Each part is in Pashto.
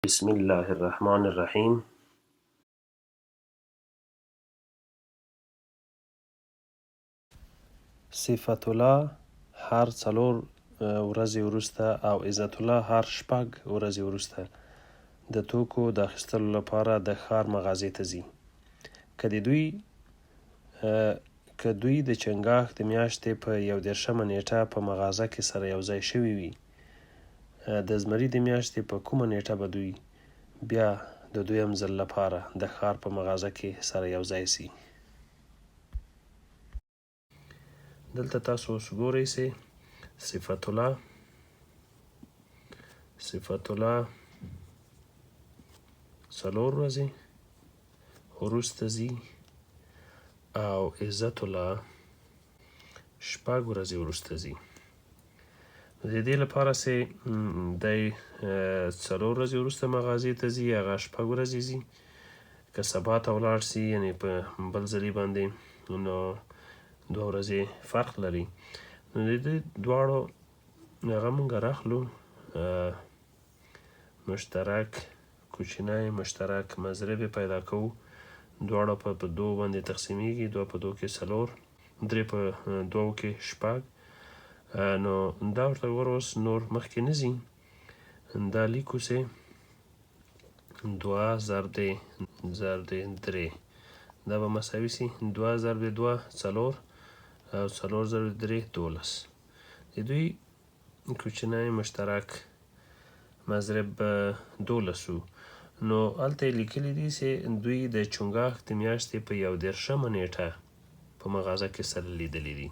بسم الله الرحمن الرحیم. صفت الله هر څلور ورځې وروسته او عزت الله هر شپږ ورځې وروسته د توکو د اخیستلو لپاره د ښار مغازې ته ځي. که دوی د چنګاښ د میاشتې په 11مه نیټه په مغازه کې سره یوځای شوي وي، د زمري د میاشتې په کومه نیټه به دوی بیا د دویم ځل لپاره د ښار په مغازه کې سره یوځای سي. دلته تاسو اوس ګورئ سئ صفت الله څلور ورځې وروسته ځي او عزت الله شپږ ورځې وروسته ځي. د دې لپاره چې دی څلور ورځې وروسته مغازې ته ځي، هغه شپږ ورځې ځي. که سبا ته ولاړ سي، یعنې په بل ځلي باندې، نو 2 ورځې فرق لري. نو د دې دواړو هغه موږ راخلو مشترک کوچنی مشترک مضرب پیدا کوو. دواړه په 2 باندې تقسیمیږي، 2 په 2 کې 4، 3 په 2 کې 6. نو دا ورته ګوره اوس نور مخکې نه ځي. دا لیکو چې 2 ضرب 3 دا به مساوي سي 2 ضرب 2 4 او 4 ضرب 3 12. د دوی کوچنی مشترک مضرب 12 نو هلته یې لیکلي دي چې دوی د چنګاښ د میاشتې په 11مه نیټه په مغازه کې سره لیدلی دي.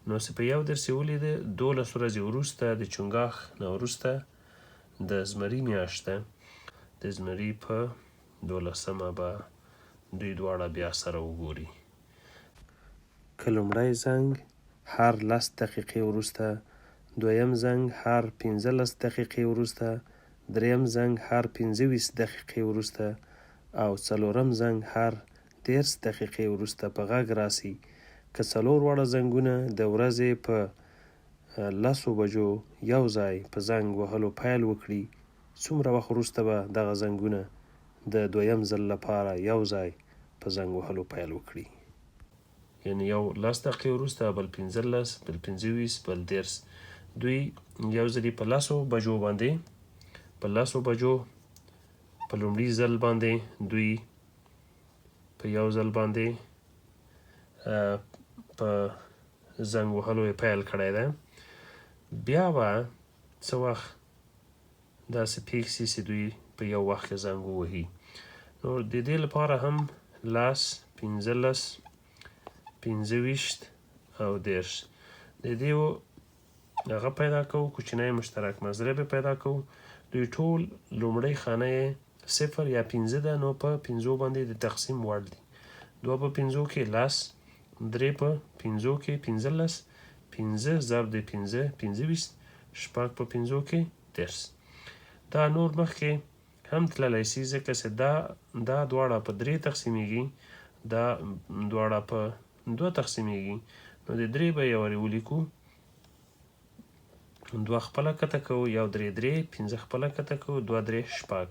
نو چې په 11 ولیده، 12 ورځې وروسته د چنګاښ نه وروسته د زمري میاشت ده، د زمري په 12مه به دوی دواړه بیا سره وګوري. که لومړی زنګ هر 10 دقیقې وروسته، دویم زنګ هر 15 دقیقې وروسته، دریم زنګ هر 25 دقیقې وروسته او څلورم زنګ هر 30 دقیقې وروسته په غږ راسي. که څلور واړه زنګونه د ورځې په 10 بجو یو ځای په زنګ وهلو پیل وکړي، څومره وخت وروسته به دغه زنګونه د دویم ځل لپاره یو ځای په زنګ وهلو پیل وکړي؟ یعنې یو 10 دقیقې وروسته، بل 15، بل 25، بل 30. دوی یو ځلې په 10 بجو باندې، په 10 بجو په لومړي ځل باندې دوی په یو ځل باندې په زنګ وهلو یې پیل کړی دی. بیا به څه وخت داسې پېښ سي چې دوی په یو وخت کې زنګ ووهي. نو د دې لپاره هم 10، 15، 25 او 30 د دې هغه پیدا کوو، کوچنی مشترک مضرب پیدا کوو. دوی ټول لومړۍ خانه یې 0 یا 5 ده، نو په 5 باندې د تقسیم وړ دي. 2 په 5 کې 10، 3 په 5 کې 15، 5 ضرب 5 25، 6 په 5 کې 30. دا نور مخکې هم تللی سي، ځکه چې دا دواړه په 3 تقسیمیږي، دا دواړه په 2 تقسیمیږي. نو د 3 به یې ورې ولیکو، 2 خپله کته کوو، 1 3 3، 5 خپله کته کوو، 2 3 6.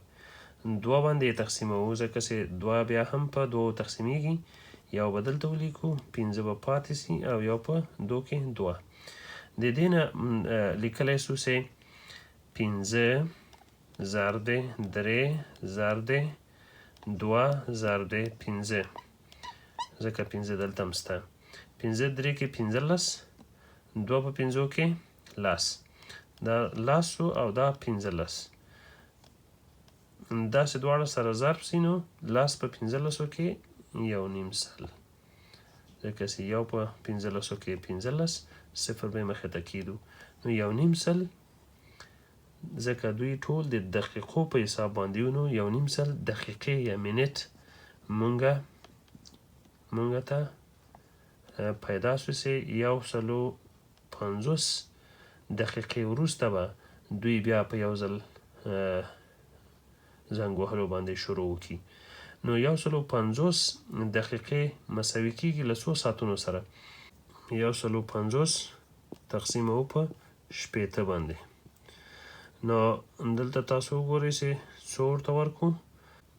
2 باندې یې تقسیموو، ځکه چې 2 بیا هم په 2 تقسیمیږي. 1 به دلته ولیکو، 5 به پاتې سي او 1 په 2 کې 2. د دې نه لیکلی سو چې 5 ضرب 3 ضرب 2 ضرب 5، ځکه 5 دلته هم شته. 5 3 کې 15، 2 په 5 کې 10. دا 10 او دا 15. داسې دواړه سره ضرب سي، نو 10 په 15 کې 1.5 سل، ځکه چې 1 په 15 کې 15، 0 به یې مخې ته کېدو. نو 1.5 سل، ځکه دوی ټول د دقیقو په حساب باندې وو، نو 1.5 سل دقیقې یا منټ مونږ ته پیدا سو چې 150 دقیقې وروسته به دوی بیا په یو ځل زنګ وهلو باندې شروع وکړي. نو 150 دقیقې مساوي کېږي له 2 ساعتونو سره. 150 تقسیموو په 60 باندې. نو دلته تاسو وګورئ چې څو ورته ورکو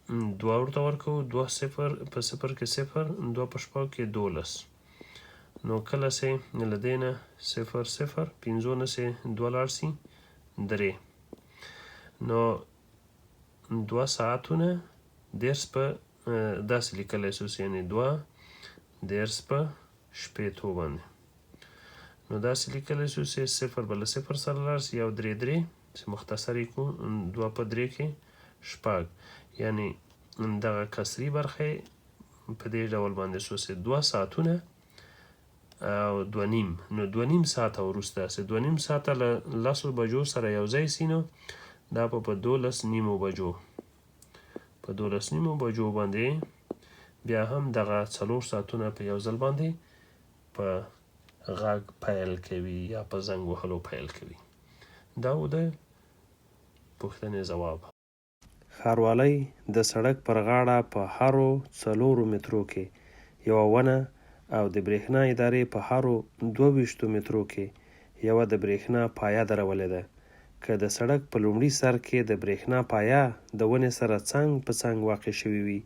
2 ورته ورکو 2 صفر په صفر کې صفر 2 په شپږ کې 12 نو کله چې له دې نه صفر صفر 5 نه چې 2 لاړ شي 3 نو 2 ساعتونه دېرش په داسې لیکلی شو چې یعنې 2 دېرش په شپېتو باندې نو داسې لیکلی شو چې صفر به له صفر سره لاړ شي یو 3 چې مختصر یې کړو 2 په 3 کې شپږ یعنې دغه کسري برخه په دې ډول باندې شو چې 2 ساعتونه او 2 نیم نو 2 نیم ساعته وروسته چې 2 نیم ساعته له 10 بجو سره یو ځای شي نو دا په 12 نیمو بجو په 12 نیمو بجو باندې بیا هم دغه 4 ساعتونه په یو ځل باندې په غږ پیل کوي یا په زنګ وهلو پیل کوي دا و د پوښتنې ځواب ښاروالۍ د سړک پر غاړه په هرو 4 مترو کې یوه ونه او د برېښنا ادارې په هرو 22 مترو کې یوه د برېښنا پایه درولې ده که د سړک په لومړي سر کې د برېښنا پایه د ونې سره څنګ په څنګ واقع شوي وي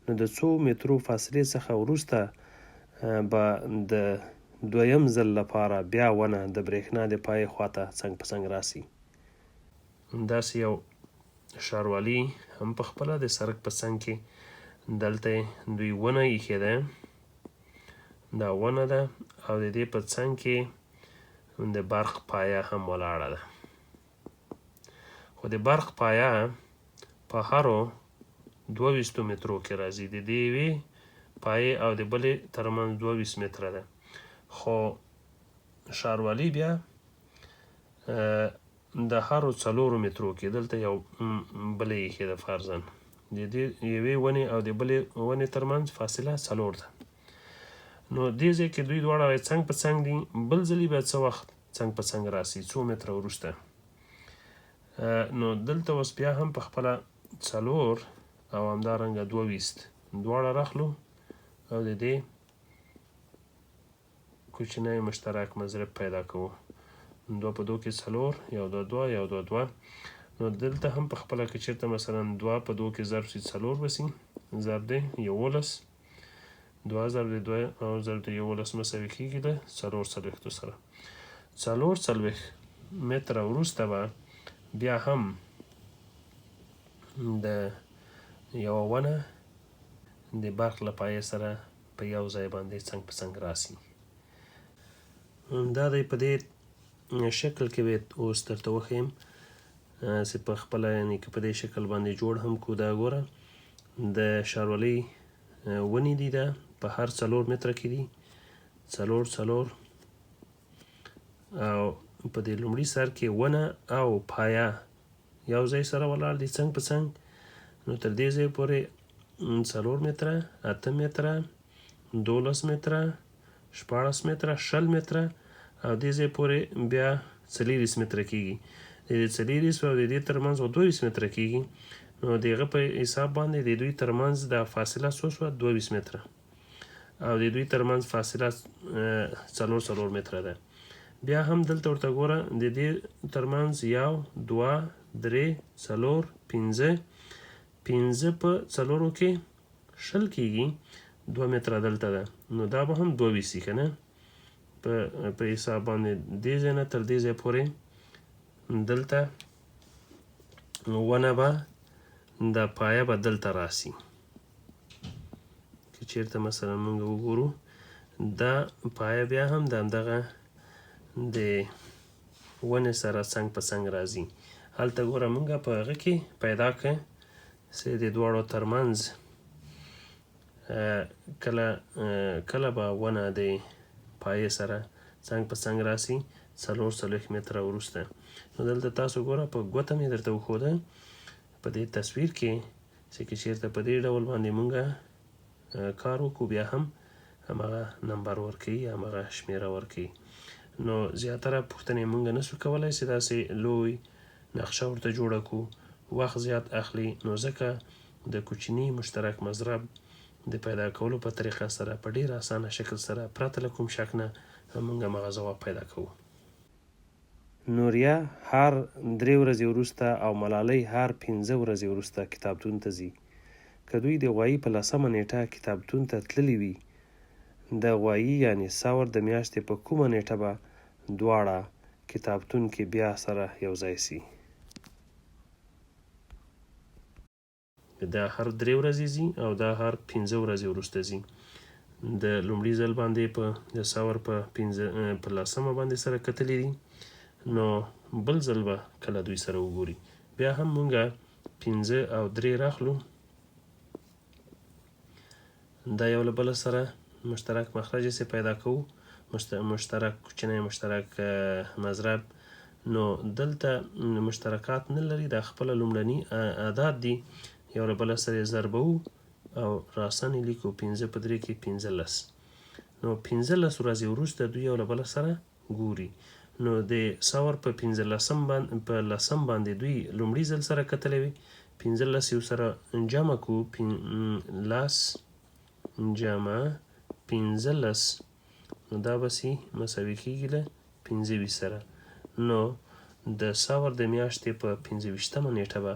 نو د څو مترو فاصلې څخه وروسته به د دویم ځل لپاره بیا ونه د برېښنا د پایې خواته څنګ په څنګ راسي داسې یو ښاروالي هم په خپله د سړک په څنګ کې دلته دوی ونه ایښې ده دا ونه ده او د دې په څنګ کې د برق پایه هم ولاړه ده خو د برق پایه په هرو 22 مترو کې راځي د دې یوې پایې او د بلې ترمنځ 22 متره ده خو ښاروالي بیا د هرو 4 مترو کې دلته یو بلې ایښې ده فرضاً د دې یوې ونې او د بلې ونې ترمنځ فاصله 4 ده نو دې ځای کې دوی دواړه څنګ په څنګ دي بل ځلې بیا څه وخت څنګ په څنګ راسي څو متره وروسته نو دلته اوس بیا هم په خپله 4 او همدارنګه 22 دواړه راخلو او د دې کوچنی مشترک مضرب پیدا کوو 2 په 2 کې 4 یو 2 2 یو 2 2 نو دلته هم په خپله که چېرته مثلا 2 په 2 کې ضرب شي 4 به شي ضرب دی 11 2 ضرب دی 2 او ضرب دی 11 مساوي کېږي د 4 سره 4 متره وروسته به بیا هم د یوه ونه د برق له پایې سره په یو ځای باندې څنګ په څنګ راسي دا دی په دې شکل کې به اوس درته وښیم چې په خپله یعنې که په دې شکل باندې جوړ هم کړو دا ګوره د ښاروالۍ ونې دي دا په هر 4 متره کې دي 4 او په دې لومړي سر کې ونه او پایه یو ځای سره ولاړ دي څنګ په څنګ نو تر دې ځای پورې 4 متره 8 متره 12 متره 14 متره 20 متره او دې ځای پورې بیا 40 متره کېږي د دې 40 او د دې ترمنځ 22 متره کېږي نو د هغه په حساب باندې د دوی ترمنځ د فاصله څو شوه 22 متره او د دوی ترمنځ فاصله 4 متره ده بیا هم دلته ورته ګوره د دې ترمنځ 1 2 3 4 5 په 4 کې 20 کېږي 2 متره دلته ده نو دا به هم 22 شي که نه په حساب باندې دې ځای نه تر دې ځای پورې دلته ونه به د پایه به دلته راسي که چېرته مثلا موږ وګورو دا پایه بیا هم د همدغه د ونې سره څنګ په څنګ راځي هلته ګوره موږ په هغه کې پیدا کړه چې د دواړو ترمنځ کله به ونه د پایې سره څنګ په څنګ راسي 4 متره وروسته نو دلته تاسو ګوره په ګوته مې درته وښوده په دې تصویر کې چې که چېرته په دې ډول باندې موږ کار وکړو بیا هم همغه نمبر ورکوي همغه شمېره ورکوي نو زیاتره پوښتنې موږ نشو کولی چې داسې لوی نقشه ورته جوړه کړو وخت زیات اخلي نو ځکه د کوچني مشترک مضرب د پیدا کولو په طریقه سره په ډېر اسانه شکل سره پرته له کوم شک نه موږ همغه ځواب پیدا کوو نوریا هر 3 ورځې وروسته او ملالۍ هر 5 ورځې وروسته کتابتون ته ځي. که دوی د غوایي په 10مه نیټه کتابتون ته تللي وي، د غوایي یعنې ثور د میاشتې په کومه نیټه به دواړه کتابتون کې بیا سره یو ځای سي؟ دا هر 3 ورځې ځي او دا هر 5 ورځې وروسته ځي. د لومړي ځل باندې د ثور په 10مه باندې سره کتلي دي، نو بل ځل به کله دوی سره وګوري. بیا هم مونږه 5 او 3 راخلو، دا یو له بله سره مشترک مخرج یې پیدا کوو، مشترک کوچنی مشترک مضرب. نو دلته مشترکات نه لري، دا خپله لومړني اعداد دي، یو له بله سره یې ضربوو او راسن یې لیکو 5 په 3 کې 15. نو 15 ورځې وروسته دوی یو له بله سره ګوري. نو د ثور په 15 باندې دوی لومړي ځل سره کتلی وي، 15 یو سره جمع کو، 10 جمع 15، نو دا بسي مساوي کیږي له 25 سره. نو د ثور د میاشتې په 25مه نیټه به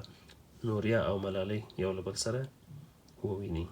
نوریا او ملالۍ یو له بل سره وویني.